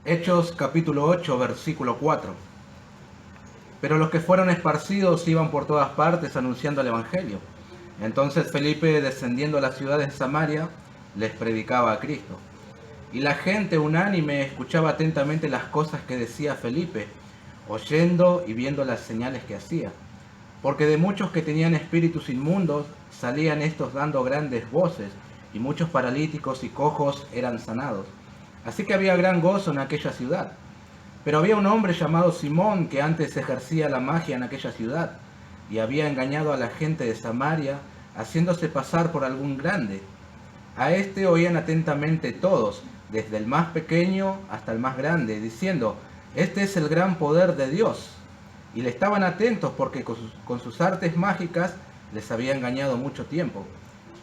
Hechos capítulo 8, versículo 4. Pero los que fueron esparcidos iban por todas partes anunciando el Evangelio. Entonces Felipe, descendiendo a las ciudades de Samaria, les predicaba a Cristo. Y la gente unánime escuchaba atentamente las cosas que decía Felipe, oyendo y viendo las señales que hacía. Porque de muchos que tenían espíritus inmundos salían estos dando grandes voces, y muchos paralíticos y cojos eran sanados. Así que había gran gozo en aquella ciudad. Pero había un hombre llamado Simón que antes ejercía la magia en aquella ciudad, y había engañado a la gente de Samaria, haciéndose pasar por algún grande. A este oían atentamente todos, desde el más pequeño hasta el más grande, diciendo: este es el gran poder de Dios. Y le estaban atentos porque con sus artes mágicas les había engañado mucho tiempo.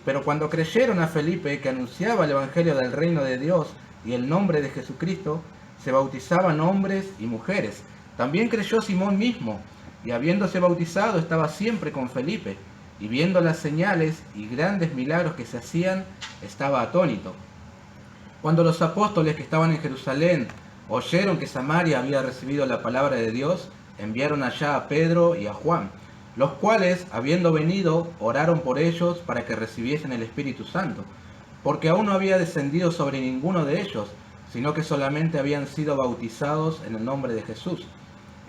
Pero cuando creyeron a Felipe, que anunciaba el Evangelio del reino de Dios y el nombre de Jesucristo, se bautizaban hombres y mujeres. También creyó Simón mismo, y habiéndose bautizado estaba siempre con Felipe, y viendo las señales y grandes milagros que se hacían, estaba atónito. Cuando los apóstoles que estaban en Jerusalén oyeron que Samaria había recibido la palabra de Dios, enviaron allá a Pedro y a Juan, los cuales, habiendo venido, oraron por ellos para que recibiesen el Espíritu Santo, porque aún no había descendido sobre ninguno de ellos, sino que solamente habían sido bautizados en el nombre de Jesús.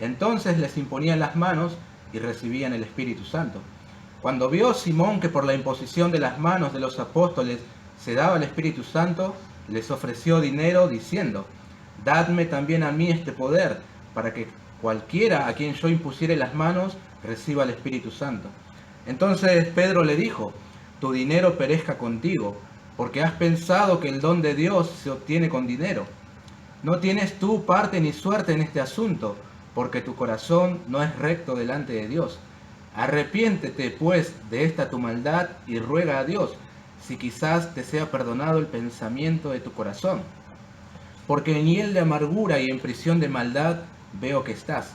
Entonces les imponían las manos y recibían el Espíritu Santo. Cuando vio Simón que por la imposición de las manos de los apóstoles se daba el Espíritu Santo, les ofreció dinero diciendo: dadme también a mí este poder, para que cualquiera a quien yo impusiere las manos reciba el Espíritu Santo. Entonces Pedro le dijo: tu dinero perezca contigo, porque has pensado que el don de Dios se obtiene con dinero. No tienes tú parte ni suerte en este asunto, porque tu corazón no es recto delante de Dios. Arrepiéntete, pues, de esta tu maldad y ruega a Dios, si quizás te sea perdonado el pensamiento de tu corazón. Porque en hiel de amargura y en prisión de maldad veo que estás.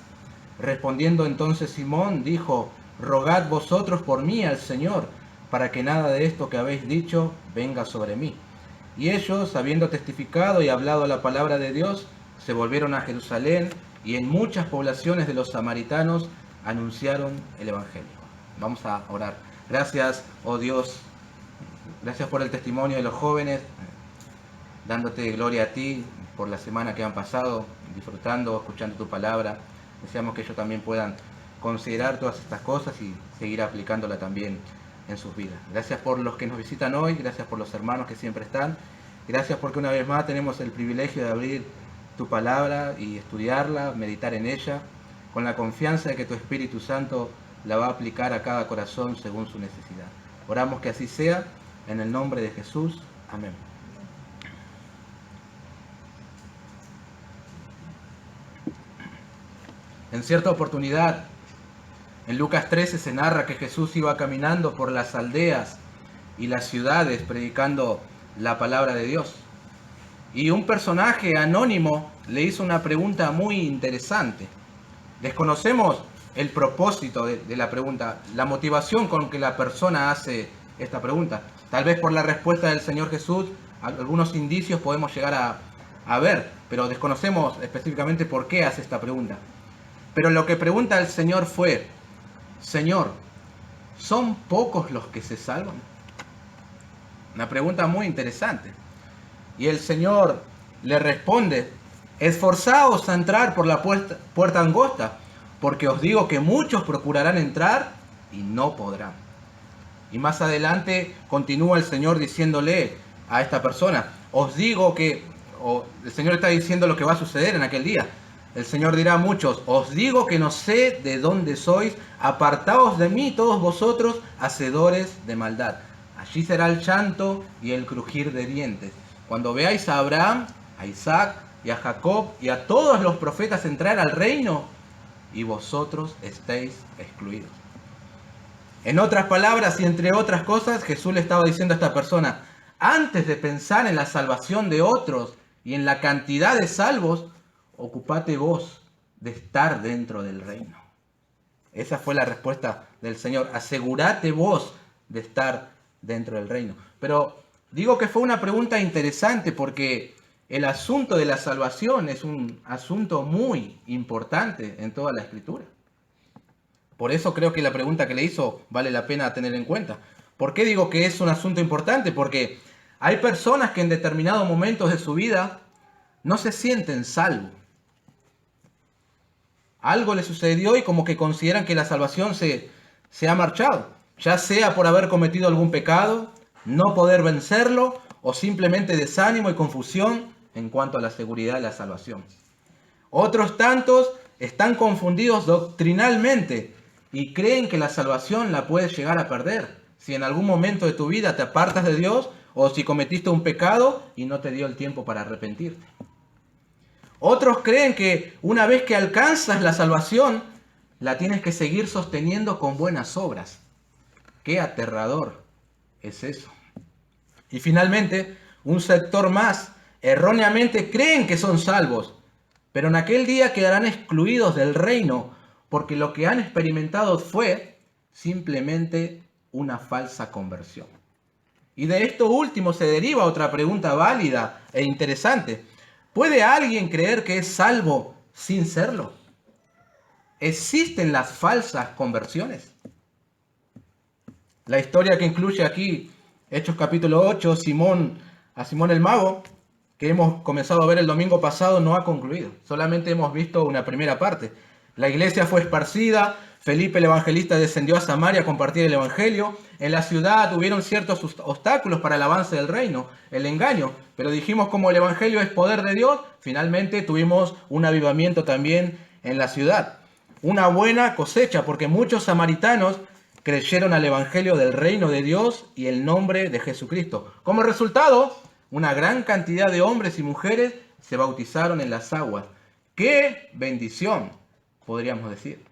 Respondiendo entonces Simón, dijo: rogad vosotros por mí al Señor, para que nada de esto que habéis dicho venga sobre mí. Y ellos, habiendo testificado y hablado la palabra de Dios, se volvieron a Jerusalén, y en muchas poblaciones de los samaritanos anunciaron el Evangelio. Vamos a orar. Gracias, oh Dios, gracias por el testimonio de los jóvenes, dándote gloria a ti por la semana que han pasado, disfrutando, escuchando tu palabra. Deseamos que ellos también puedan considerar todas estas cosas y seguir aplicándola también en sus vidas. Gracias por los que nos visitan hoy, gracias por los hermanos que siempre están, gracias porque una vez más tenemos el privilegio de abrir tu palabra y estudiarla, meditar en ella, con la confianza de que tu Espíritu Santo la va a aplicar a cada corazón según su necesidad. Oramos que así sea, en el nombre de Jesús. Amén. En cierta oportunidad, en Lucas 13 se narra que Jesús iba caminando por las aldeas y las ciudades predicando la palabra de Dios. Y un personaje anónimo le hizo una pregunta muy interesante. Desconocemos el propósito de la pregunta, la motivación con que la persona hace esta pregunta. Tal vez por la respuesta del Señor Jesús, algunos indicios podemos llegar a ver, pero desconocemos específicamente por qué hace esta pregunta. Pero lo que pregunta el Señor fue: Señor, ¿son pocos los que se salvan? Una pregunta muy interesante. Y el Señor le responde: esforzaos a entrar por la puerta angosta, porque os digo que muchos procurarán entrar y no podrán. Y más adelante continúa el Señor diciéndole a esta persona: os digo que, el Señor está diciendo lo que va a suceder en aquel día. El Señor dirá a muchos: os digo que no sé de dónde sois, apartaos de mí todos vosotros, hacedores de maldad. Allí será el llanto y el crujir de dientes, cuando veáis a Abraham, a Isaac y a Jacob y a todos los profetas entrar al reino, y vosotros estéis excluidos. En otras palabras y entre otras cosas, Jesús le estaba diciendo a esta persona: antes de pensar en la salvación de otros y en la cantidad de salvos, ocupate vos de estar dentro del reino. Esa fue la respuesta del Señor: asegúrate vos de estar dentro del reino. Pero digo que fue una pregunta interesante porque el asunto de la salvación es un asunto muy importante en toda la Escritura. Por eso creo que la pregunta que le hizo vale la pena tener en cuenta. ¿Por qué digo que es un asunto importante? Porque hay personas que en determinados momentos de su vida no se sienten salvos. Algo les sucedió y como que consideran que la salvación se ha marchado, ya sea por haber cometido algún pecado, no poder vencerlo o simplemente desánimo y confusión en cuanto a la seguridad de la salvación. Otros tantos están confundidos doctrinalmente y creen que la salvación la puedes llegar a perder si en algún momento de tu vida te apartas de Dios o si cometiste un pecado y no te dio el tiempo para arrepentirte. Otros creen que una vez que alcanzas la salvación, la tienes que seguir sosteniendo con buenas obras. ¡Qué aterrador es eso! Y finalmente, un sector más erróneamente creen que son salvos, pero en aquel día quedarán excluidos del reino porque lo que han experimentado fue simplemente una falsa conversión. Y de esto último se deriva otra pregunta válida e interesante. ¿Puede alguien creer que es salvo sin serlo? ¿Existen las falsas conversiones? La historia que incluye aquí, Hechos capítulo 8, a Simón el Mago, que hemos comenzado a ver el domingo pasado, no ha concluido. Solamente hemos visto una primera parte. La iglesia fue esparcida, Felipe el evangelista descendió a Samaria a compartir el evangelio. En la ciudad hubieron ciertos obstáculos para el avance del reino, el engaño. Pero dijimos, como el evangelio es poder de Dios, finalmente tuvimos un avivamiento también en la ciudad. Una buena cosecha, porque muchos samaritanos creyeron al evangelio del reino de Dios y el nombre de Jesucristo. Como resultado, una gran cantidad de hombres y mujeres se bautizaron en las aguas. ¡Qué bendición!, podríamos decir.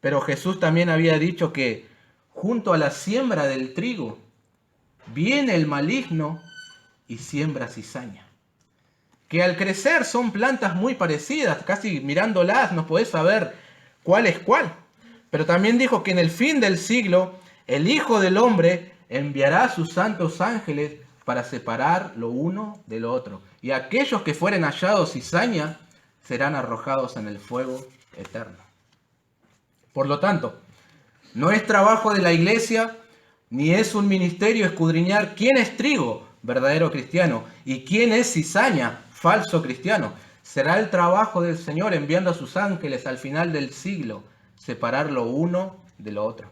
Pero Jesús también había dicho que junto a la siembra del trigo viene el maligno y siembra cizaña. Que al crecer son plantas muy parecidas, casi mirándolas no podés saber cuál es cuál. Pero también dijo que en el fin del siglo el Hijo del Hombre enviará a sus santos ángeles para separar lo uno de lo otro. Y aquellos que fueren hallados cizaña serán arrojados en el fuego eterno. Por lo tanto, no es trabajo de la iglesia ni es un ministerio escudriñar quién es trigo, verdadero cristiano, y quién es cizaña, falso cristiano. Será el trabajo del Señor enviando a sus ángeles al final del siglo, separar lo uno de lo otro.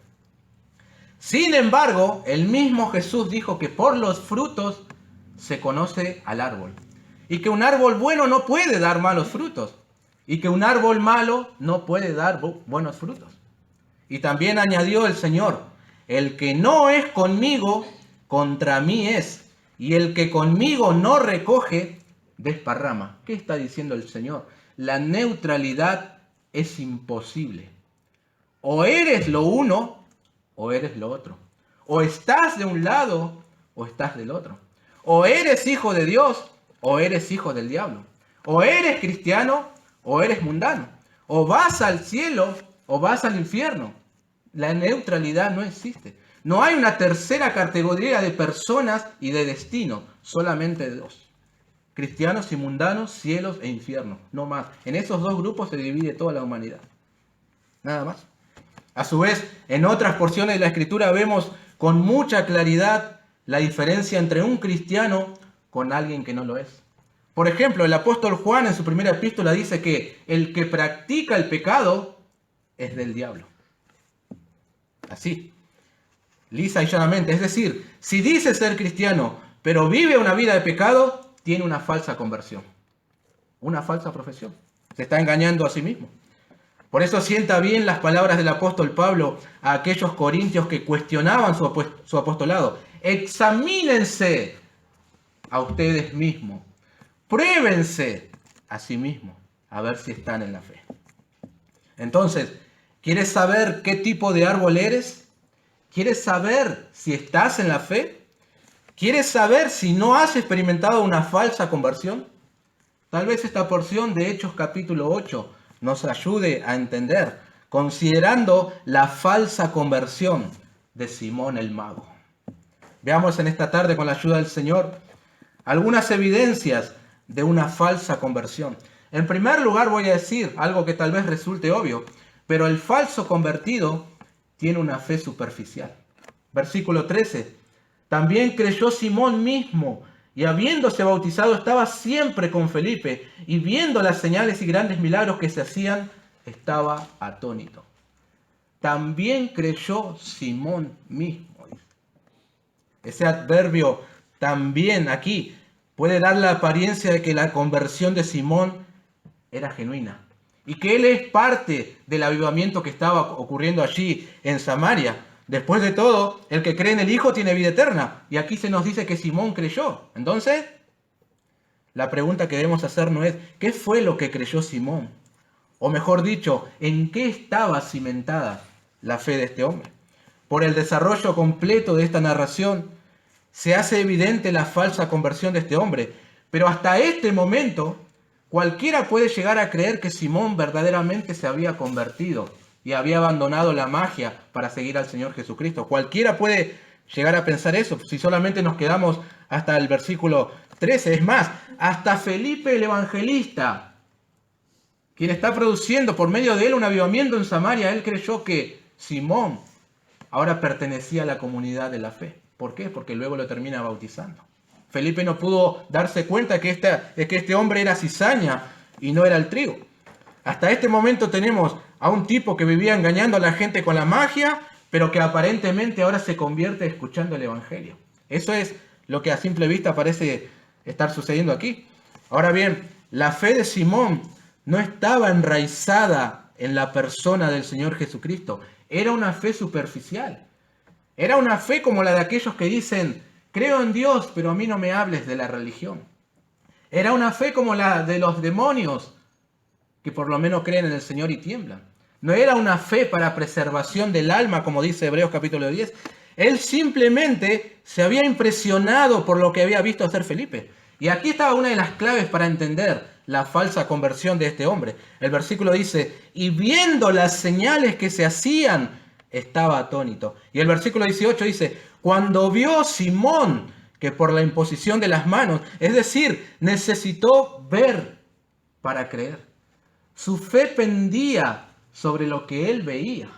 Sin embargo, el mismo Jesús dijo que por los frutos se conoce al árbol, y que un árbol bueno no puede dar malos frutos, y que un árbol malo no puede dar buenos frutos. Y también añadió el Señor, el que no es conmigo, contra mí es, y el que conmigo no recoge, desparrama. ¿Qué está diciendo el Señor? La neutralidad es imposible. O eres lo uno, o eres lo otro. O estás de un lado, o estás del otro. O eres hijo de Dios, o eres hijo del diablo. O eres cristiano, o eres mundano. O vas al cielo, o vas al infierno. La neutralidad no existe. No hay una tercera categoría de personas y de destino, solamente dos. Cristianos y mundanos, cielos e infiernos, no más. En esos dos grupos se divide toda la humanidad. Nada más. A su vez, en otras porciones de la Escritura vemos con mucha claridad la diferencia entre un cristiano con alguien que no lo es. Por ejemplo, el apóstol Juan en su primera epístola dice que el que practica el pecado es del diablo. Así, lisa y llanamente. Es decir, si dice ser cristiano, pero vive una vida de pecado, tiene una falsa conversión, una falsa profesión. Se está engañando a sí mismo. Por eso sienta bien las palabras del apóstol Pablo a aquellos corintios que cuestionaban su apostolado. Examínense a ustedes mismos. Pruébense a sí mismos a ver si están en la fe. Entonces, ¿quieres saber qué tipo de árbol eres? ¿Quieres saber si estás en la fe? ¿Quieres saber si no has experimentado una falsa conversión? Tal vez esta porción de Hechos capítulo 8 nos ayude a entender, considerando la falsa conversión de Simón el Mago. Veamos en esta tarde, con la ayuda del Señor, algunas evidencias de una falsa conversión. En primer lugar voy a decir algo que tal vez resulte obvio, pero el falso convertido tiene una fe superficial. Versículo 13. También creyó Simón mismo, y habiéndose bautizado estaba siempre con Felipe, y viendo las señales y grandes milagros que se hacían, estaba atónito. También creyó Simón mismo. Ese adverbio también aquí puede dar la apariencia de que la conversión de Simón era genuina y que él es parte del avivamiento que estaba ocurriendo allí en Samaria. Después de todo, el que cree en el Hijo tiene vida eterna. Y aquí se nos dice que Simón creyó. Entonces, la pregunta que debemos hacer no es ¿qué fue lo que creyó Simón? O mejor dicho, ¿en qué estaba cimentada la fe de este hombre? Por el desarrollo completo de esta narración, se hace evidente la falsa conversión de este hombre. Pero hasta este momento, cualquiera puede llegar a creer que Simón verdaderamente se había convertido y había abandonado la magia para seguir al Señor Jesucristo. Cualquiera puede llegar a pensar eso, si solamente nos quedamos hasta el versículo 13. Es más, hasta Felipe el Evangelista, quien está produciendo por medio de él un avivamiento en Samaria, él creyó que Simón ahora pertenecía a la comunidad de la fe. ¿Por qué? Porque luego lo termina bautizando. Felipe no pudo darse cuenta de que este hombre era cizaña y no era el trigo. Hasta este momento tenemos a un tipo que vivía engañando a la gente con la magia, pero que aparentemente ahora se convierte escuchando el Evangelio. Eso es lo que a simple vista parece estar sucediendo aquí. Ahora bien, la fe de Simón no estaba enraizada en la persona del Señor Jesucristo. Era una fe superficial. Era una fe como la de aquellos que dicen, creo en Dios, pero a mí no me hables de la religión. Era una fe como la de los demonios, que por lo menos creen en el Señor y tiemblan. No era una fe para preservación del alma, como dice Hebreos capítulo 10. Él simplemente se había impresionado por lo que había visto hacer Felipe. Y aquí estaba una de las claves para entender la falsa conversión de este hombre. El versículo dice, y viendo las señales que se hacían, estaba atónito. Y el versículo 18 dice, cuando vio Simón que por la imposición de las manos, es decir, necesitó ver para creer. Su fe pendía sobre lo que él veía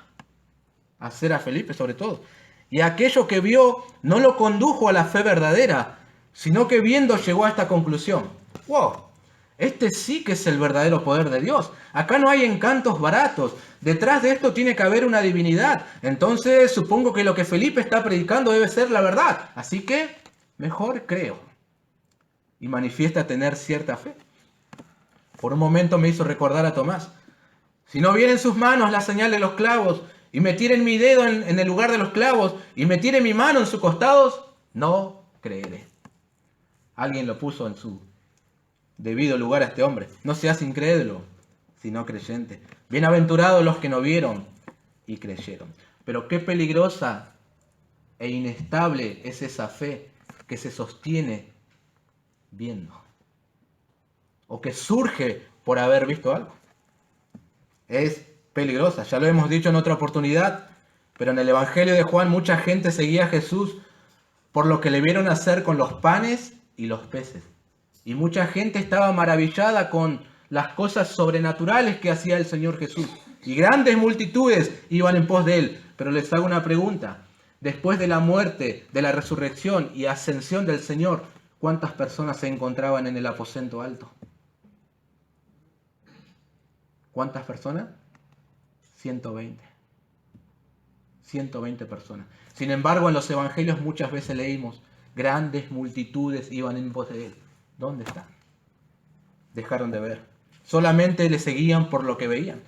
hacer a Felipe sobre todo. Y aquello que vio no lo condujo a la fe verdadera, sino que viendo llegó a esta conclusión. ¡Wow! Este sí que es el verdadero poder de Dios. Acá no hay encantos baratos. Detrás de esto tiene que haber una divinidad. Entonces supongo que lo que Felipe está predicando debe ser la verdad. Así que mejor creo. Y manifiesta tener cierta fe. Por un momento me hizo recordar a Tomás. Si no viene en sus manos la señal de los clavos, y metieren mi dedo en el lugar de los clavos, y metiere mi mano en sus costados, no creeré. Alguien lo puso en su debido lugar a este hombre. No seas incrédulo, sino creyente. Bienaventurados los que no vieron y creyeron. Pero qué peligrosa e inestable es esa fe que se sostiene viendo, o que surge por haber visto algo. Es peligrosa, ya lo hemos dicho en otra oportunidad, pero en el Evangelio de Juan mucha gente seguía a Jesús por lo que le vieron hacer con los panes y los peces. Y mucha gente estaba maravillada con las cosas sobrenaturales que hacía el Señor Jesús. Y grandes multitudes iban en pos de él. Pero les hago una pregunta. Después de la muerte, de la resurrección y ascensión del Señor, ¿cuántas personas se encontraban en el aposento alto? ¿Cuántas personas? 120. 120 personas. Sin embargo, en los evangelios muchas veces leímos, grandes multitudes iban en pos de él. ¿Dónde están? Dejaron de ver. Solamente le seguían por lo que veían.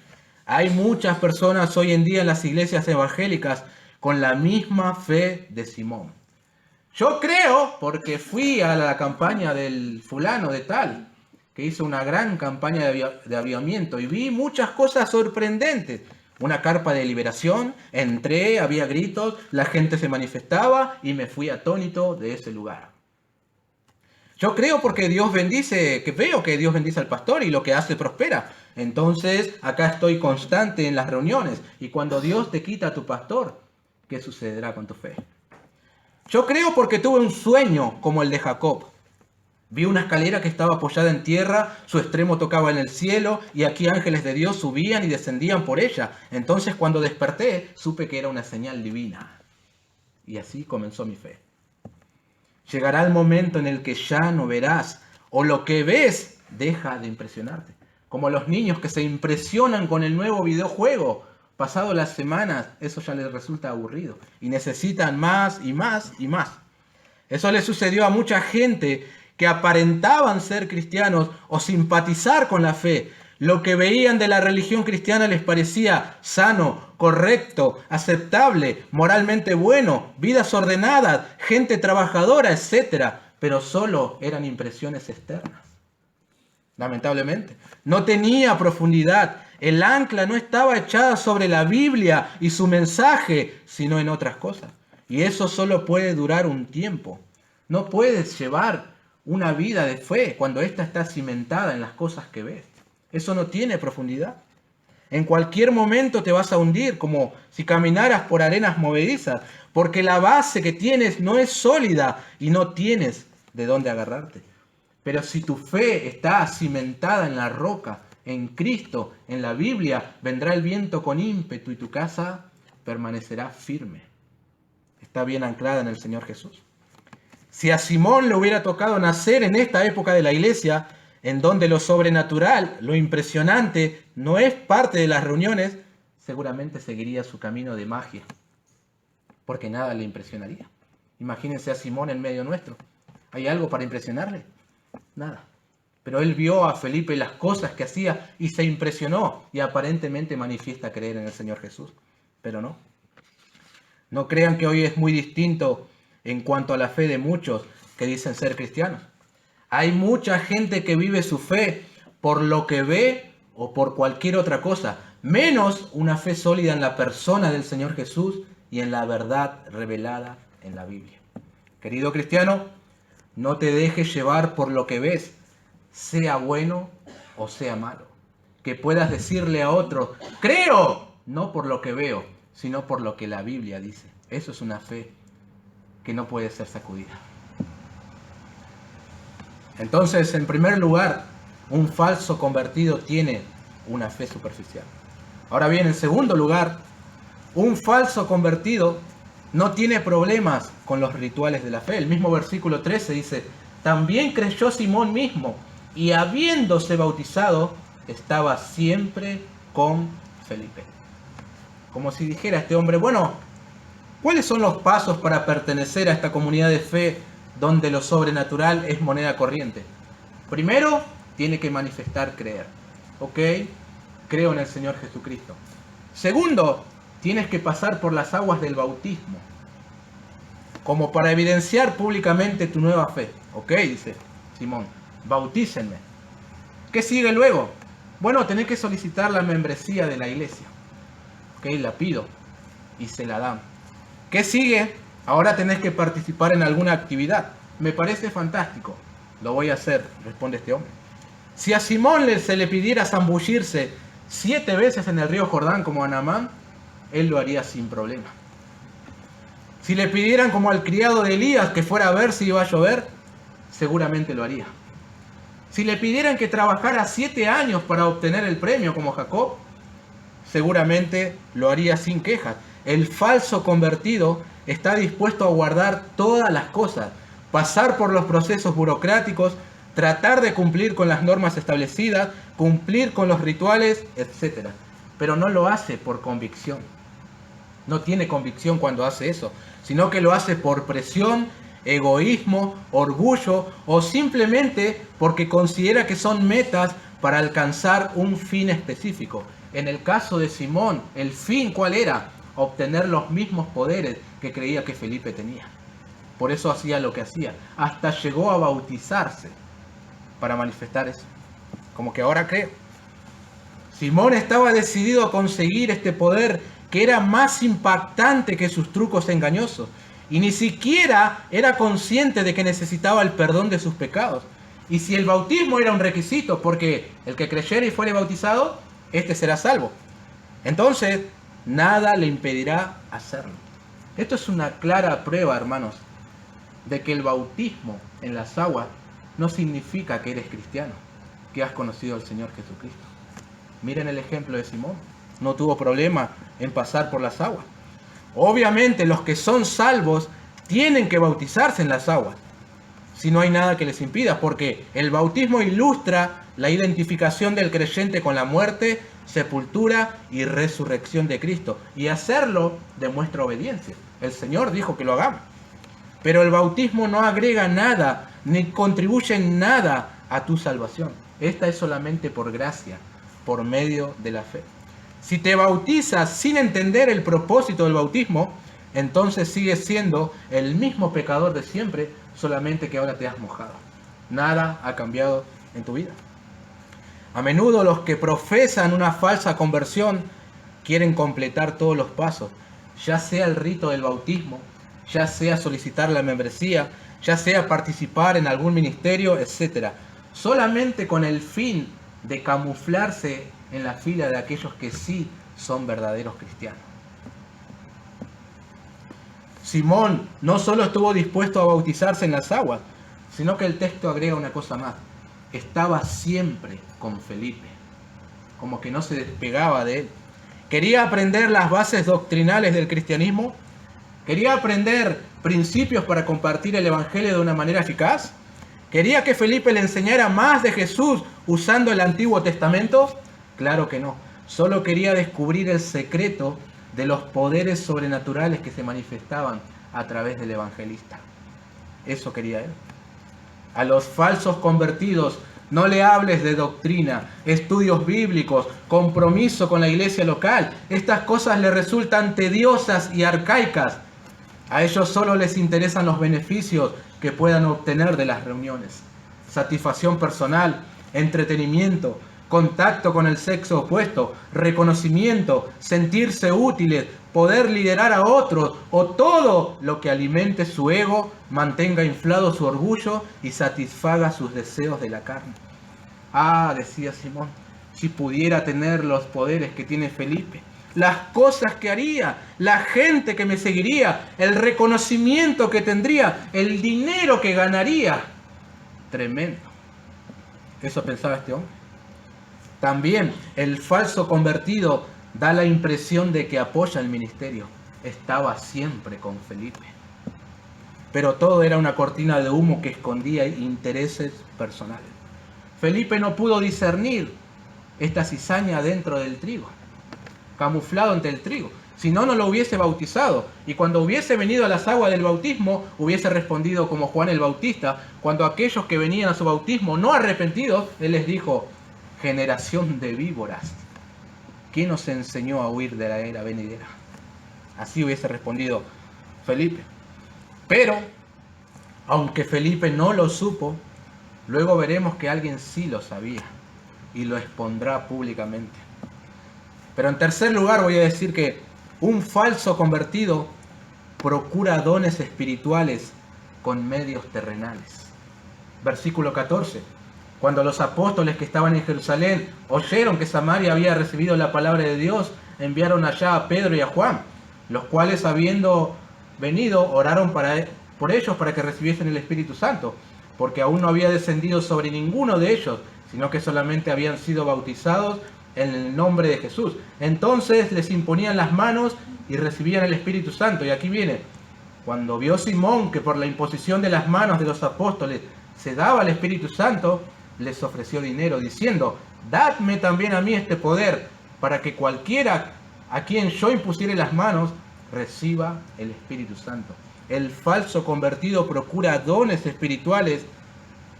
Hay muchas personas hoy en día en las iglesias evangélicas con la misma fe de Simón. Yo creo, porque fui a la campaña del fulano de tal, que hizo una gran campaña de avivamiento y vi muchas cosas sorprendentes. Una carpa de liberación, entré, había gritos, la gente se manifestaba y me fui atónito de ese lugar. Yo creo porque Dios bendice, que veo que Dios bendice al pastor y lo que hace prospera. Entonces acá estoy constante en las reuniones y cuando Dios te quita a tu pastor, ¿qué sucederá con tu fe? Yo creo porque tuve un sueño como el de Jacob. Vi una escalera que estaba apoyada en tierra, su extremo tocaba en el cielo, y aquí ángeles de Dios subían y descendían por ella. Entonces cuando desperté, supe que era una señal divina. Y así comenzó mi fe. Llegará el momento en el que ya no verás, o lo que ves deja de impresionarte. Como los niños que se impresionan con el nuevo videojuego. Pasado las semanas, eso ya les resulta aburrido. Y necesitan más y más y más. Eso le sucedió a mucha gente que aparentaban ser cristianos o simpatizar con la fe. Lo que veían de la religión cristiana les parecía sano, correcto, aceptable, moralmente bueno, vidas ordenadas, gente trabajadora, etc. Pero solo eran impresiones externas. Lamentablemente, no tenía profundidad. El ancla no estaba echada sobre la Biblia y su mensaje, sino en otras cosas. Y eso solo puede durar un tiempo. No puedes llevar una vida de fe cuando ésta está cimentada en las cosas que ves. Eso no tiene profundidad. En cualquier momento te vas a hundir, como si caminaras por arenas movedizas, porque la base que tienes no es sólida y no tienes de dónde agarrarte. Pero si tu fe está cimentada en la roca, en Cristo, en la Biblia, vendrá el viento con ímpetu y tu casa permanecerá firme. Está bien anclada en el Señor Jesús. Si a Simón le hubiera tocado nacer en esta época de la iglesia, en donde lo sobrenatural, lo impresionante, no es parte de las reuniones, seguramente seguiría su camino de magia, porque nada le impresionaría. Imagínense a Simón en medio nuestro. ¿Hay algo para impresionarle? Nada. Pero él vio a Felipe las cosas que hacía y se impresionó y aparentemente manifiesta creer en el Señor Jesús. Pero no. No crean que hoy es muy distinto en cuanto a la fe de muchos que dicen ser cristianos. Hay mucha gente que vive su fe por lo que ve o por cualquier otra cosa, menos una fe sólida en la persona del Señor Jesús y en la verdad revelada en la Biblia. Querido cristiano, no te dejes llevar por lo que ves, sea bueno o sea malo. Que puedas decirle a otros, creo, no por lo que veo, sino por lo que la Biblia dice. Eso es una fe que no puede ser sacudida. Entonces, en primer lugar, un falso convertido tiene una fe superficial. Ahora bien, en segundo lugar, un falso convertido no tiene problemas con los rituales de la fe. El mismo versículo 13 dice, también creyó Simón mismo, y habiéndose bautizado, estaba siempre con Felipe. Como si dijera este hombre, bueno, ¿cuáles son los pasos para pertenecer a esta comunidad de fe donde lo sobrenatural es moneda corriente? Primero, tiene que manifestar creer. ¿Ok? Creo en el Señor Jesucristo. Segundo, tienes que pasar por las aguas del bautismo, como para evidenciar públicamente tu nueva fe. ¿Ok? Dice Simón, bautícenme. ¿Qué sigue luego? Bueno, tenés que solicitar la membresía de la iglesia. ¿Ok? La pido y se la dan. ¿Qué sigue? Ahora tenés que participar en alguna actividad. Me parece fantástico. Lo voy a hacer, responde este hombre. Si a Simón se le pidiera zambullirse 7 veces en el río Jordán como a Naamán, él lo haría sin problema. Si le pidieran como al criado de Elías que fuera a ver si iba a llover, seguramente lo haría. Si le pidieran que trabajara 7 años para obtener el premio como Jacob, seguramente lo haría sin quejas. El falso convertido está dispuesto a guardar todas las cosas, pasar por los procesos burocráticos, tratar de cumplir con las normas establecidas, cumplir con los rituales, etc. Pero no lo hace por convicción. No tiene convicción cuando hace eso, sino que lo hace por presión, egoísmo, orgullo o simplemente porque considera que son metas para alcanzar un fin específico. En el caso de Simón, ¿el fin cuál era? Obtener los mismos poderes que creía que Felipe tenía. Por eso hacía lo que hacía. Hasta llegó a bautizarse para manifestar eso. Como que ahora creo. Simón estaba decidido a conseguir este poder que era más impactante que sus trucos engañosos. Y ni siquiera era consciente de que necesitaba el perdón de sus pecados. Y si el bautismo era un requisito, porque el que creyera y fuere bautizado, este será salvo. Entonces, nada le impedirá hacerlo. Esto es una clara prueba, hermanos, de que el bautismo en las aguas no significa que eres cristiano, que has conocido al Señor Jesucristo. Miren el ejemplo de Simón. No tuvo problema en pasar por las aguas. Obviamente los que son salvos tienen que bautizarse en las aguas, si no hay nada que les impida, porque el bautismo ilustra la identificación del creyente con la muerte, sepultura y resurrección de Cristo. Y hacerlo demuestra obediencia. El Señor dijo que lo hagamos. Pero el bautismo no agrega nada, ni contribuye en nada a tu salvación. Esta es solamente por gracia, por medio de la fe. Si te bautizas sin entender el propósito del bautismo, entonces sigues siendo el mismo pecador de siempre, solamente que ahora te has mojado. Nada ha cambiado en tu vida. A menudo los que profesan una falsa conversión quieren completar todos los pasos, ya sea el rito del bautismo, ya sea solicitar la membresía, ya sea participar en algún ministerio, etc., solamente con el fin de camuflarse en la fila de aquellos que sí son verdaderos cristianos. Simón no solo estuvo dispuesto a bautizarse en las aguas, sino que el texto agrega una cosa más. Estaba siempre con Felipe, como que no se despegaba de él. Quería aprender las bases doctrinales del cristianismo, quería aprender principios para compartir el evangelio de una manera eficaz, quería que Felipe le enseñara más de Jesús usando el Antiguo Testamento. Claro que no, solo quería descubrir el secreto de los poderes sobrenaturales que se manifestaban a través del evangelista. Eso quería él. A los falsos convertidos no le hables de doctrina, estudios bíblicos, compromiso con la iglesia local. Estas cosas le resultan tediosas y arcaicas. A ellos solo les interesan los beneficios que puedan obtener de las reuniones. Satisfacción personal, entretenimiento, contacto con el sexo opuesto, reconocimiento, sentirse útiles, poder liderar a otros o todo lo que alimente su ego, mantenga inflado su orgullo y satisfaga sus deseos de la carne. Ah, decía Simón, si pudiera tener los poderes que tiene Felipe, las cosas que haría, la gente que me seguiría, el reconocimiento que tendría, el dinero que ganaría. Tremendo. Eso pensaba este hombre. También el falso convertido da la impresión de que apoya el ministerio. Estaba siempre con Felipe. Pero todo era una cortina de humo que escondía intereses personales. Felipe no pudo discernir esta cizaña dentro del trigo, camuflado entre el trigo. Si no, no lo hubiese bautizado. Y cuando hubiese venido a las aguas del bautismo, hubiese respondido como Juan el Bautista. Cuando aquellos que venían a su bautismo no arrepentidos, él les dijo: generación de víboras, ¿quién nos enseñó a huir de la era venidera? Así hubiese respondido Felipe. Pero, aunque Felipe no lo supo, luego veremos que alguien sí lo sabía y lo expondrá públicamente. Pero en tercer lugar voy a decir que un falso convertido procura dones espirituales con medios terrenales. Versículo 14. Cuando los apóstoles que estaban en Jerusalén oyeron que Samaria había recibido la palabra de Dios, enviaron allá a Pedro y a Juan, los cuales, habiendo venido, oraron por ellos para que recibiesen el Espíritu Santo, porque aún no había descendido sobre ninguno de ellos, sino que solamente habían sido bautizados en el nombre de Jesús. Entonces les imponían las manos y recibían el Espíritu Santo. Y aquí viene: cuando vio Simón que por la imposición de las manos de los apóstoles se daba el Espíritu Santo, les ofreció dinero, diciendo: dadme también a mí este poder, para que cualquiera a quien yo impusiere las manos reciba el Espíritu Santo. El falso convertido procura dones espirituales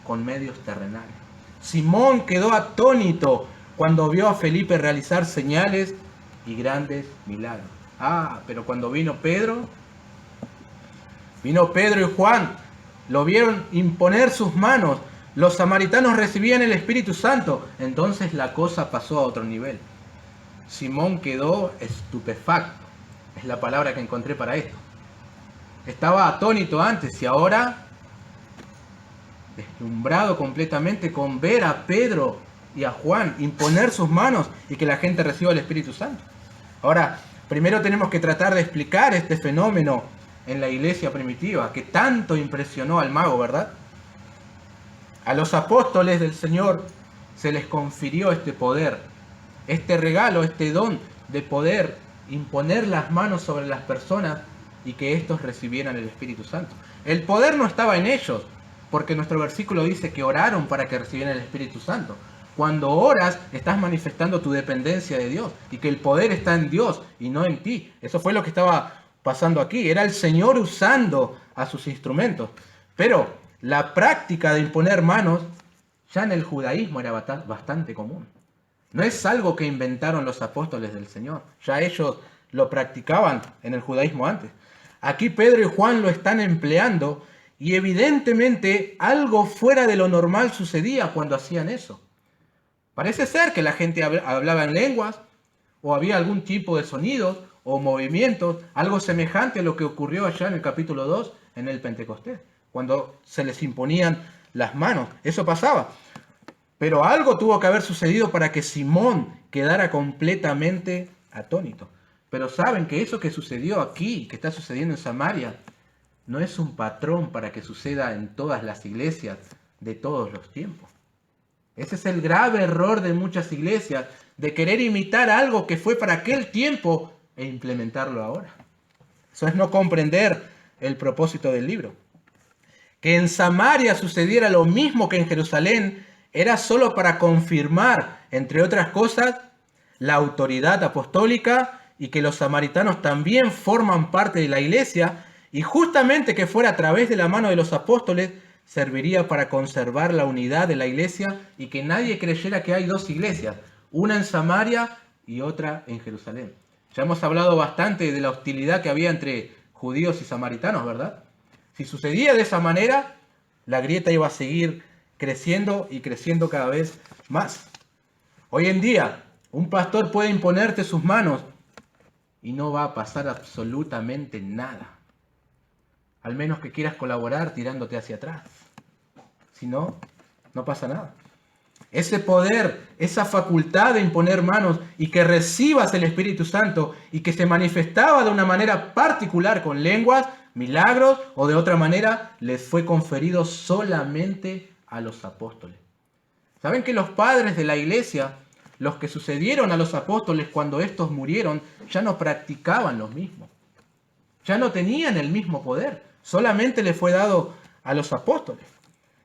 con medios terrenales. Simón quedó atónito cuando vio a Felipe realizar señales y grandes milagros. Pero cuando vino Pedro y Juan, lo vieron imponer sus manos. Los samaritanos recibían el Espíritu Santo. Entonces la cosa pasó a otro nivel. Simón quedó estupefacto. Es la palabra que encontré para esto. Estaba atónito antes y ahora deslumbrado completamente con ver a Pedro y a Juan imponer sus manos y que la gente reciba el Espíritu Santo. Ahora, primero tenemos que tratar de explicar este fenómeno en la iglesia primitiva que tanto impresionó al mago, ¿verdad? A los apóstoles del Señor se les confirió este poder, este regalo, este don de poder imponer las manos sobre las personas y que éstos recibieran el Espíritu Santo. El poder no estaba en ellos, porque nuestro versículo dice que oraron para que recibieran el Espíritu Santo. Cuando oras, estás manifestando tu dependencia de Dios y que el poder está en Dios y no en ti. Eso fue lo que estaba pasando aquí. Era el Señor usando a sus instrumentos. Pero la práctica de imponer manos ya en el judaísmo era bastante común. No es algo que inventaron los apóstoles del Señor. Ya ellos lo practicaban en el judaísmo antes. Aquí Pedro y Juan lo están empleando y evidentemente algo fuera de lo normal sucedía cuando hacían eso. Parece ser que la gente hablaba en lenguas o había algún tipo de sonidos o movimientos, algo semejante a lo que ocurrió allá en el capítulo 2 en el Pentecostés, cuando se les imponían las manos. Eso pasaba. Pero algo tuvo que haber sucedido para que Simón quedara completamente atónito. Pero saben que eso que sucedió aquí, que está sucediendo en Samaria, no es un patrón para que suceda en todas las iglesias de todos los tiempos. Ese es el grave error de muchas iglesias, de querer imitar algo que fue para aquel tiempo e implementarlo ahora. Eso es no comprender el propósito del libro. Que en Samaria sucediera lo mismo que en Jerusalén era solo para confirmar, entre otras cosas, la autoridad apostólica y que los samaritanos también forman parte de la iglesia, y justamente que fuera a través de la mano de los apóstoles serviría para conservar la unidad de la iglesia y que nadie creyera que hay dos iglesias, una en Samaria y otra en Jerusalén. Ya hemos hablado bastante de la hostilidad que había entre judíos y samaritanos, ¿verdad? Si sucedía de esa manera, la grieta iba a seguir creciendo y creciendo cada vez más. Hoy en día, un pastor puede imponerte sus manos y no va a pasar absolutamente nada. Al menos que quieras colaborar tirándote hacia atrás. Si no, no pasa nada. Ese poder, esa facultad de imponer manos y que recibas el Espíritu Santo y que se manifestaba de una manera particular con lenguas, milagros o de otra manera, les fue conferido solamente a los apóstoles. ¿Saben que los padres de la iglesia, los que sucedieron a los apóstoles cuando estos murieron, ya no practicaban lo mismo? Ya no tenían el mismo poder. Solamente le fue dado a los apóstoles.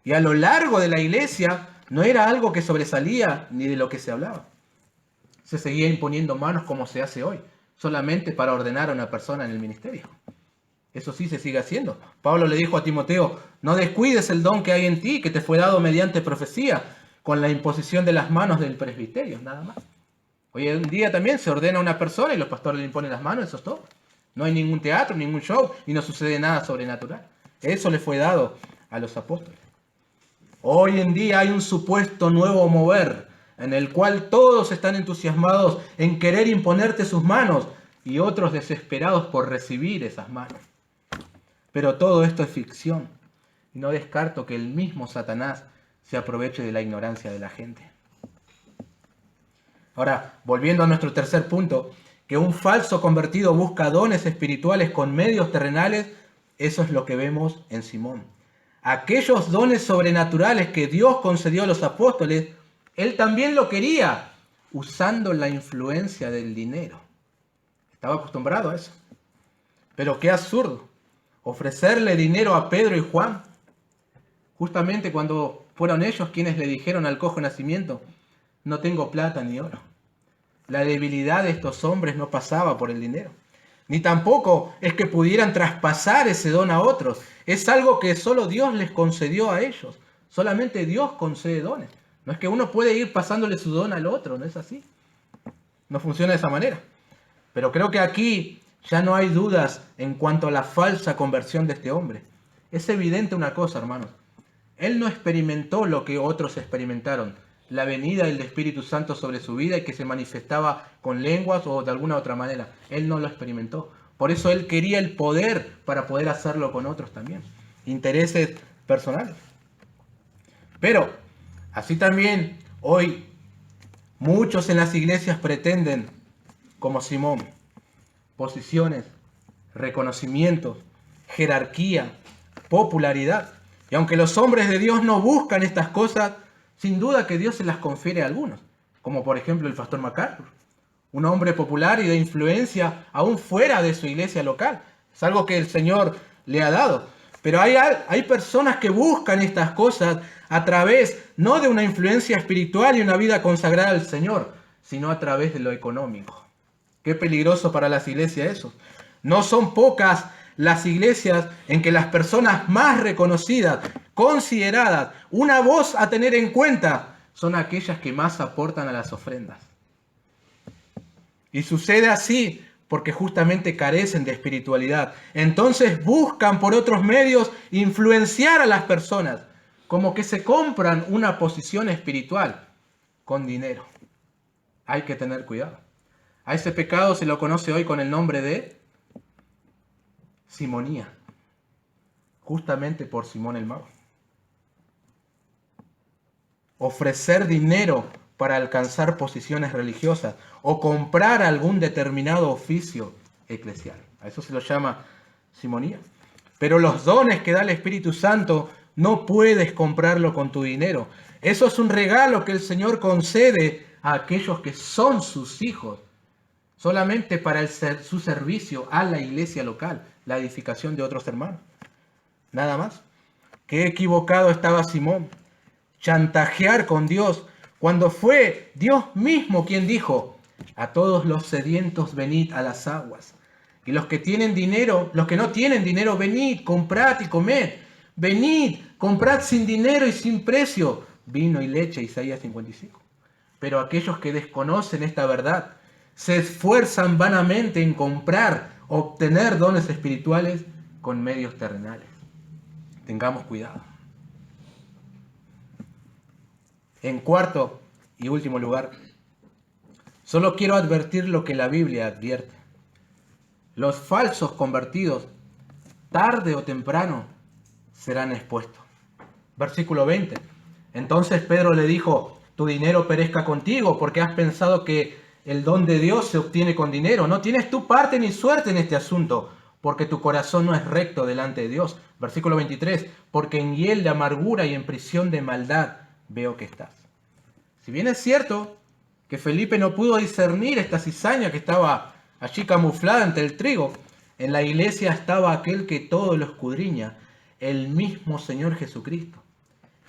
Y a lo largo de la iglesia no era algo que sobresalía ni de lo que se hablaba. Se seguía imponiendo manos como se hace hoy, solamente para ordenar a una persona en el ministerio. Eso sí se sigue haciendo. Pablo le dijo a Timoteo, no descuides el don que hay en ti, que te fue dado mediante profecía, con la imposición de las manos del presbiterio, nada más. Hoy en día también se ordena a una persona y los pastores le imponen las manos, eso es todo. No hay ningún teatro, ningún show y no sucede nada sobrenatural. Eso le fue dado a los apóstoles. Hoy en día hay un supuesto nuevo mover en el cual todos están entusiasmados en querer imponerte sus manos y otros desesperados por recibir esas manos. Pero todo esto es ficción y no descarto que el mismo Satanás se aproveche de la ignorancia de la gente. Ahora, volviendo a nuestro tercer punto, que un falso convertido busca dones espirituales con medios terrenales, eso es lo que vemos en Simón. Aquellos dones sobrenaturales que Dios concedió a los apóstoles, él también lo quería, usando la influencia del dinero. Estaba acostumbrado a eso. Pero qué absurdo, ofrecerle dinero a Pedro y Juan, justamente cuando fueron ellos quienes le dijeron al cojo nacimiento, no tengo plata ni oro. La debilidad de estos hombres no pasaba por el dinero. Ni tampoco es que pudieran traspasar ese don a otros. Es algo que solo Dios les concedió a ellos. Solamente Dios concede dones. No es que uno puede ir pasándole su don al otro, no es así. No funciona de esa manera. Pero creo que aquí ya no hay dudas en cuanto a la falsa conversión de este hombre. Es evidente una cosa, hermanos. Él no experimentó lo que otros experimentaron. La venida del Espíritu Santo sobre su vida y que se manifestaba con lenguas o de alguna otra manera. Él no lo experimentó. Por eso él quería el poder para poder hacerlo con otros también. Intereses personales. Pero, así también, hoy, muchos en las iglesias pretenden, como Simón, posiciones, reconocimientos, jerarquía, popularidad. Y aunque los hombres de Dios no buscan estas cosas, sin duda que Dios se las confiere a algunos, como por ejemplo el pastor MacArthur, un hombre popular y de influencia aún fuera de su iglesia local. Es algo que el Señor le ha dado. Pero hay personas que buscan estas cosas a través no de una influencia espiritual y una vida consagrada al Señor, sino a través de lo económico. Qué peligroso para las iglesias eso. No son pocas las iglesias en que las personas más reconocidas, consideradas, una voz a tener en cuenta, son aquellas que más aportan a las ofrendas. Y sucede así porque justamente carecen de espiritualidad. Entonces buscan por otros medios influenciar a las personas, como que se compran una posición espiritual con dinero. Hay que tener cuidado. A ese pecado se lo conoce hoy con el nombre de simonía, justamente por Simón el Mago. Ofrecer dinero para alcanzar posiciones religiosas o comprar algún determinado oficio eclesial. A eso se lo llama simonía. Pero los dones que da el Espíritu Santo no puedes comprarlo con tu dinero. Eso es un regalo que el Señor concede a aquellos que son sus hijos, solamente para su servicio a la iglesia local, la edificación de otros hermanos. Nada más. Qué equivocado estaba Simón. Chantajear con Dios, cuando fue Dios mismo quien dijo: a todos los sedientos venid a las aguas. Y los que tienen dinero, los que no tienen dinero, venid, comprad y comed. Venid, comprad sin dinero y sin precio vino y leche, Isaías 55. Pero aquellos que desconocen esta verdad, se esfuerzan vanamente en comprar, obtener dones espirituales con medios terrenales. Tengamos cuidado. En cuarto y último lugar, solo quiero advertir lo que la Biblia advierte. Los falsos convertidos, tarde o temprano, serán expuestos. Versículo 20. Entonces Pedro le dijo: tu dinero perezca contigo, porque has pensado que el don de Dios se obtiene con dinero. No tienes tu parte ni suerte en este asunto, porque tu corazón no es recto delante de Dios. Versículo 23. Porque en hiel de amargura y en prisión de maldad veo que estás. Si bien es cierto que Felipe no pudo discernir esta cizaña que estaba allí camuflada entre el trigo, en la iglesia estaba aquel que todo lo escudriña, el mismo Señor Jesucristo.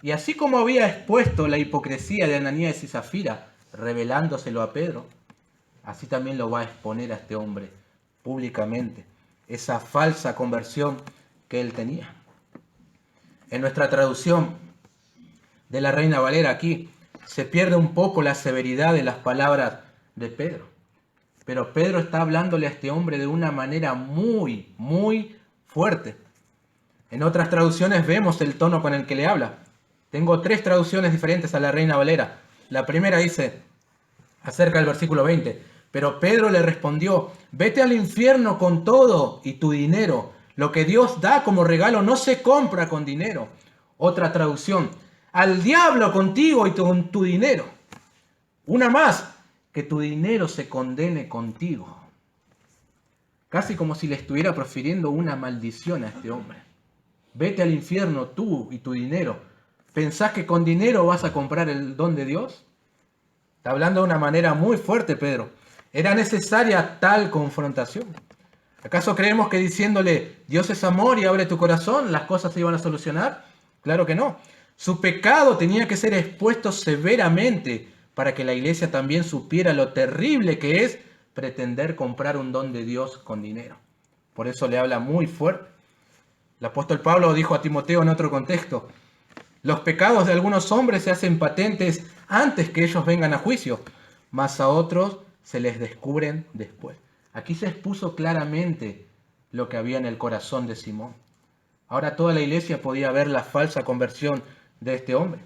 Y así como había expuesto la hipocresía de Ananías y Zafira, revelándoselo a Pedro, así también lo va a exponer a este hombre públicamente, esa falsa conversión que él tenía. En nuestra traducción de la Reina Valera aquí se pierde un poco la severidad de las palabras de Pedro. Pero Pedro está hablándole a este hombre de una manera muy, muy fuerte. En otras traducciones vemos el tono con el que le habla. Tengo 3 traducciones diferentes a la Reina Valera. La primera dice, acerca del versículo 20, pero Pedro le respondió: vete al infierno con todo y tu dinero. Lo que Dios da como regalo no se compra con dinero. Otra traducción: al diablo contigo y con tu dinero. Una más: que tu dinero se condene contigo. Casi como si le estuviera profiriendo una maldición a este hombre. Vete al infierno tú y tu dinero. ¿Pensás que con dinero vas a comprar el don de Dios? Está hablando de una manera muy fuerte, Pedro. ¿Era necesaria tal confrontación? ¿Acaso creemos que diciéndole Dios es amor y abre tu corazón, las cosas se iban a solucionar? Claro que no. Su pecado tenía que ser expuesto severamente para que la iglesia también supiera lo terrible que es pretender comprar un don de Dios con dinero. Por eso le habla muy fuerte. El apóstol Pablo dijo a Timoteo en otro contexto: los pecados de algunos hombres se hacen patentes antes que ellos vengan a juicio, mas a otros se les descubren después. Aquí se expuso claramente lo que había en el corazón de Simón. Ahora toda la iglesia podía ver la falsa conversión de este hombre.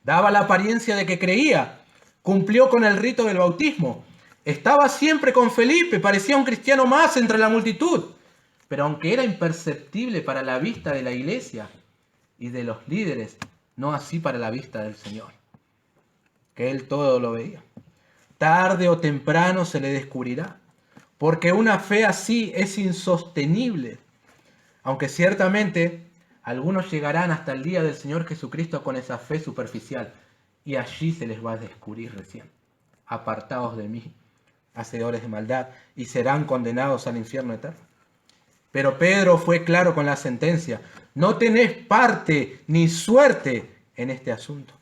Daba la apariencia de que creía, cumplió con el rito del bautismo, estaba siempre con Felipe, parecía un cristiano más entre la multitud, pero aunque era imperceptible para la vista de la iglesia y de los líderes, no así para la vista del Señor, que él todo lo veía. Tarde o temprano se le descubrirá, porque una fe así es insostenible, aunque ciertamente Algunos llegarán hasta el día del Señor Jesucristo con esa fe superficial, y allí se les va a descubrir recién. Apartaos de mí, hacedores de maldad, y serán condenados al infierno eterno. Pero Pedro fue claro con la sentencia: no tenés parte ni suerte en este asunto.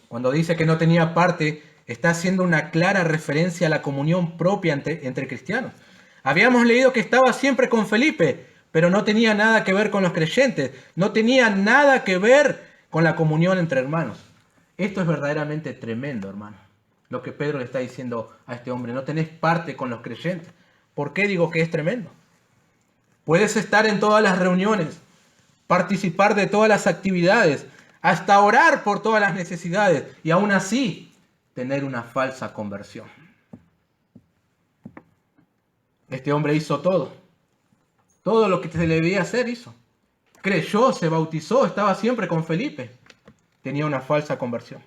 Cuando dice que no tenía parte, está haciendo una clara referencia a la comunión propia entre cristianos. Habíamos leído que estaba siempre con Felipe, pero no tenía nada que ver con los creyentes, no tenía nada que ver con la comunión entre hermanos. Esto es verdaderamente tremendo, hermano. Lo que Pedro le está diciendo a este hombre: no tenés parte con los creyentes. ¿Por qué digo que es tremendo? Puedes estar en todas las reuniones, participar de todas las actividades, hasta orar por todas las necesidades, y aún así tener una falsa conversión. Este hombre hizo todo lo que se le debía hacer hizo. Creyó, se bautizó, estaba siempre con Felipe. Tenía una falsa conversión.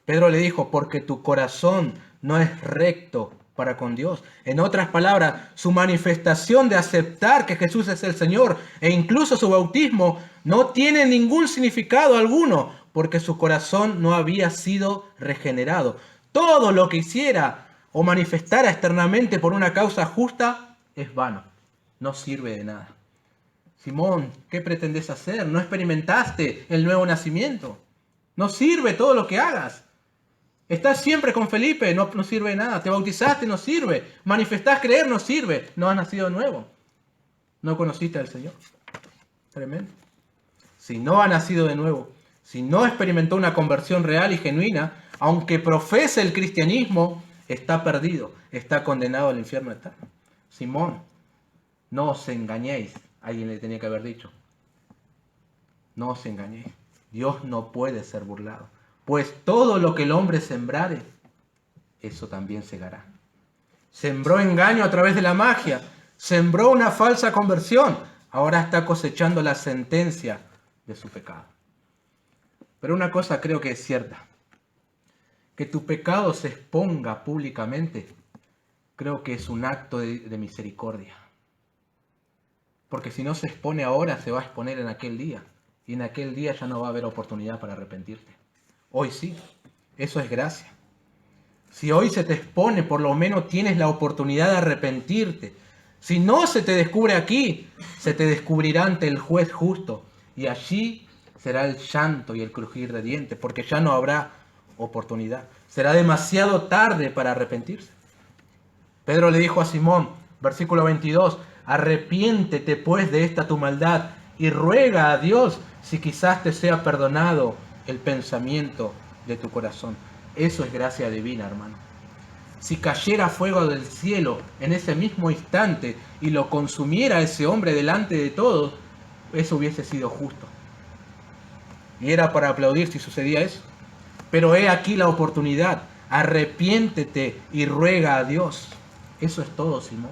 Pedro le dijo: porque tu corazón no es recto para con Dios. En otras palabras, su manifestación de aceptar que Jesús es el Señor e incluso su bautismo no tiene ningún significado alguno, porque su corazón no había sido regenerado. Todo lo que hiciera o manifestara externamente por una causa justa es vano, no sirve de nada. Simón, ¿qué pretendes hacer? ¿No experimentaste el nuevo nacimiento? No sirve todo lo que hagas. Estás siempre con Felipe, no sirve de nada. Te bautizaste, no sirve. Manifestás creer, no sirve. No has nacido de nuevo. No conociste al Señor. Tremendo. Si no ha nacido de nuevo, si no experimentó una conversión real y genuina, aunque profese el cristianismo, está perdido, está condenado al infierno eterno. Simón, no os engañéis. Alguien le tenía que haber dicho: no os engañéis. Dios no puede ser burlado. Pues todo lo que el hombre sembrare, eso también segará. Sembró engaño a través de la magia, sembró una falsa conversión, ahora está cosechando la sentencia de su pecado. Pero una cosa creo que es cierta: que tu pecado se exponga públicamente, creo que es un acto de misericordia. Porque si no se expone ahora, se va a exponer en aquel día, y en aquel día ya no va a haber oportunidad para arrepentirte. Hoy sí, eso es gracia. Si hoy se te expone, por lo menos tienes la oportunidad de arrepentirte. Si no se te descubre aquí, se te descubrirá ante el juez justo, y allí será el llanto y el crujir de dientes, porque ya no habrá oportunidad. Será demasiado tarde para arrepentirse. Pedro le dijo a Simón, versículo 22, arrepiéntete pues de esta tu maldad y ruega a Dios si quizás te sea perdonado el pensamiento de tu corazón. Eso es gracia divina, hermano. Si cayera fuego del cielo en ese mismo instante y lo consumiera ese hombre delante de todos, eso hubiese sido justo. Y era para aplaudir si sucedía eso. Pero he aquí la oportunidad. Arrepiéntete y ruega a Dios. Eso es todo, Simón.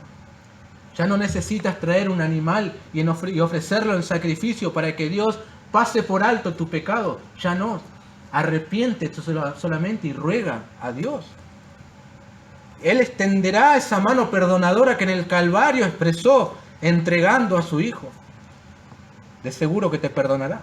Ya no necesitas traer un animal y ofrecerlo en sacrificio para que Dios pase por alto tu pecado. Ya no. Arrepiéntete solamente y ruega a Dios. Él extenderá esa mano perdonadora que en el Calvario expresó entregando a su Hijo. De seguro que te perdonará.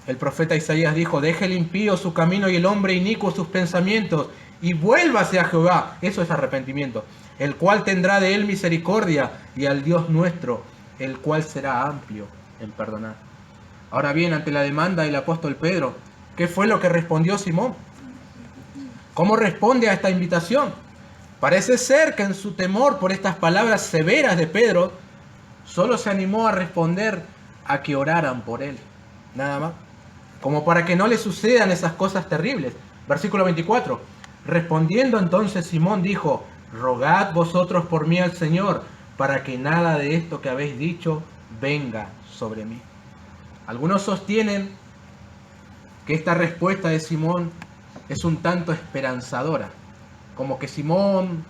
El profeta Isaías dijo: deje el impío su camino y el hombre inicuo sus pensamientos y vuélvase a Jehová. Eso es arrepentimiento. El cual tendrá de él misericordia, y al Dios nuestro, el cual será amplio en perdonar. Ahora bien, ante la demanda del apóstol Pedro, ¿qué fue lo que respondió Simón? ¿Cómo responde a esta invitación? Parece ser que en su temor por estas palabras severas de Pedro, solo se animó a responder a que oraran por él. Nada más. Como para que no le sucedan esas cosas terribles. Versículo 24. Respondiendo entonces Simón dijo: rogad vosotros por mí al Señor, para que nada de esto que habéis dicho venga sobre mí. Algunos sostienen que esta respuesta de Simón es un tanto esperanzadora, como que Simón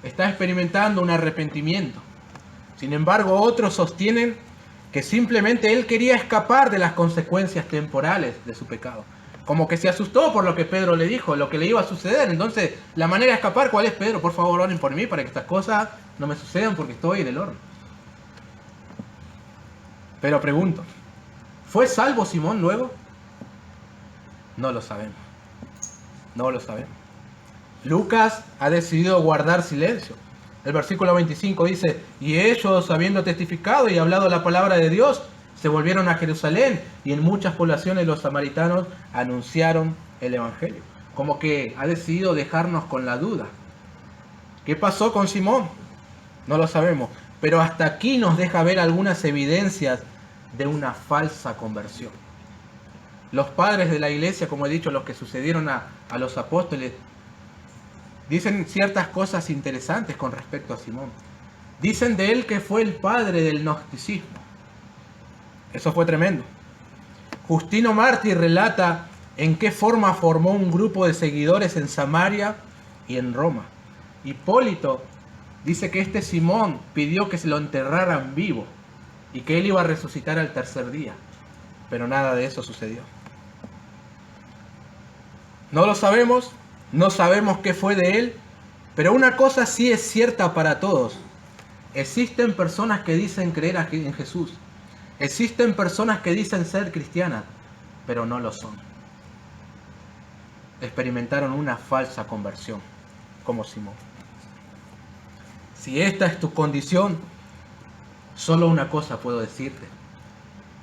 está experimentando un arrepentimiento. Sin embargo, otros sostienen que simplemente él quería escapar de las consecuencias temporales de su pecado. Como que se asustó por lo que Pedro le dijo, lo que le iba a suceder. Entonces, la manera de escapar, ¿cuál es, Pedro? Por favor, oren por mí para que estas cosas no me sucedan porque estoy en el horno. Pero pregunto, ¿fue salvo Simón luego? No lo sabemos. No lo sabemos. Lucas ha decidido guardar silencio. El versículo 25 dice, y ellos, habiendo testificado y hablado la palabra de Dios, se volvieron a Jerusalén, y en muchas poblaciones los samaritanos anunciaron el evangelio. Como que ha decidido dejarnos con la duda. ¿Qué pasó con Simón? No lo sabemos. Pero hasta aquí nos deja ver algunas evidencias de una falsa conversión. Los padres de la iglesia, como he dicho, los que sucedieron a los apóstoles, dicen ciertas cosas interesantes con respecto a Simón. Dicen de él que fue el padre del gnosticismo. Eso fue tremendo. Justino Mártir relata en qué forma formó un grupo de seguidores en Samaria y en Roma. Hipólito dice que este Simón pidió que se lo enterraran vivo y que él iba a resucitar al tercer día. Pero nada de eso sucedió. No lo sabemos, no sabemos qué fue de él, pero una cosa sí es cierta para todos. Existen personas que dicen creer en Jesús. Existen personas que dicen ser cristianas, pero no lo son. Experimentaron una falsa conversión, como Simón. Si esta es tu condición, solo una cosa puedo decirte,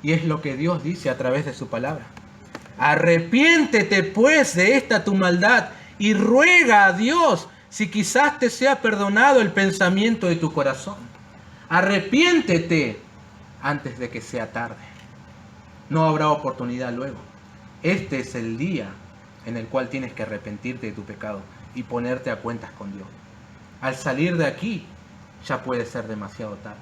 y es lo que Dios dice a través de su palabra. Arrepiéntete pues de esta tu maldad y ruega a Dios si quizás te sea perdonado el pensamiento de tu corazón. Arrepiéntete antes de que sea tarde. No habrá oportunidad luego. Este es el día en el cual tienes que arrepentirte de tu pecado y ponerte a cuentas con Dios. Al salir de aquí ya puede ser demasiado tarde.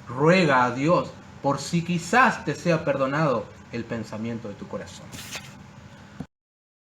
Ruega a Dios por si quizás te sea perdonado el pensamiento de tu corazón.